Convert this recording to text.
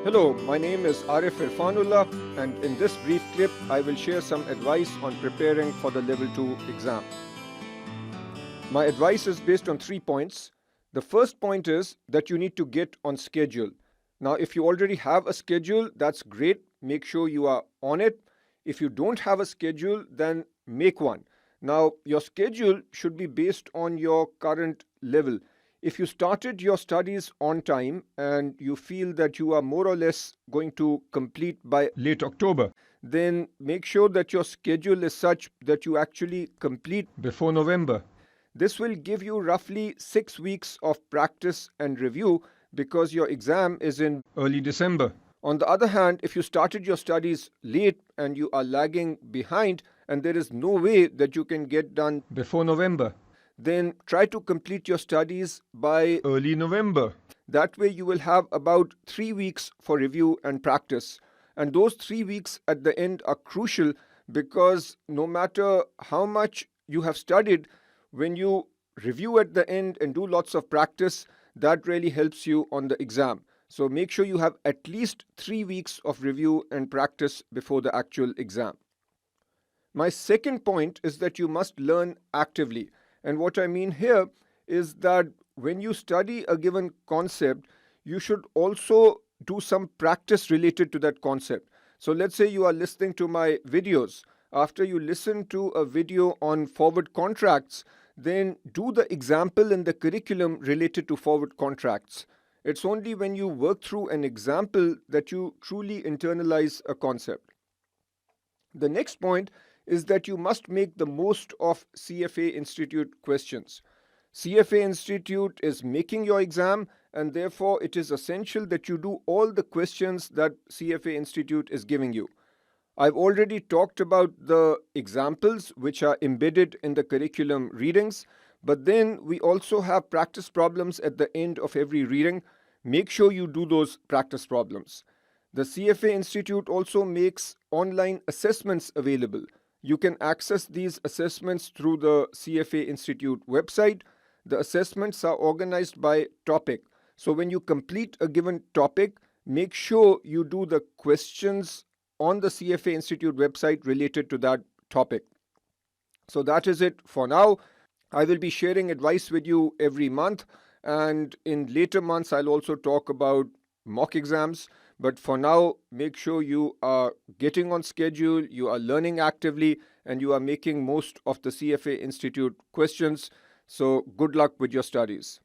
Hello, my name is Arif Irfanullah, and in this brief clip, I will share some advice on preparing for the Level 2 exam. My advice is based on 3 points. The first point is that you need to get on schedule. Now, if you already have a schedule, that's great. Make sure you are on it. If you don't have a schedule, then make one. Now, your schedule should be based on your current level. If you started your studies on time and you feel that you are more or less going to complete by late October, then make sure that your schedule is such that you actually complete before November. This will give you roughly 6 weeks of practice and review because your exam is in early December. On the other hand, if you started your studies late and you are lagging behind and there is no way that you can get done before November, then try to complete your studies by early November. That way you will have about 3 weeks for review and practice. And those 3 weeks at the end are crucial because no matter how much you have studied, when you review at the end and do lots of practice, that really helps you on the exam. So make sure you have at least 3 weeks of review and practice before the actual exam. My second point is that you must learn actively. And what I mean here is that when you study a given concept, you should also do some practice related to that concept. So let's say you are listening to my videos. After you listen to a video on forward contracts, then do the example in the curriculum related to forward contracts. It's only when you work through an example that you truly internalize a concept. The next point is that you must make the most of CFA Institute questions. CFA Institute is making your exam, and therefore it is essential that you do all the questions that CFA Institute is giving you. I've already talked about the examples which are embedded in the curriculum readings, but then we also have practice problems at the end of every reading. Make sure you do those practice problems. The CFA Institute also makes online assessments available. You can access these assessments through the CFA Institute website. The assessments are organized by topic. So when you complete a given topic, make sure you do the questions on the CFA Institute website related to that topic. So that is it for now. I will be sharing advice with you every month, and in later months I'll also talk about mock exams. But for now, make sure you are getting on schedule, you are learning actively, and you are making most of the CFA Institute questions. So good luck with your studies.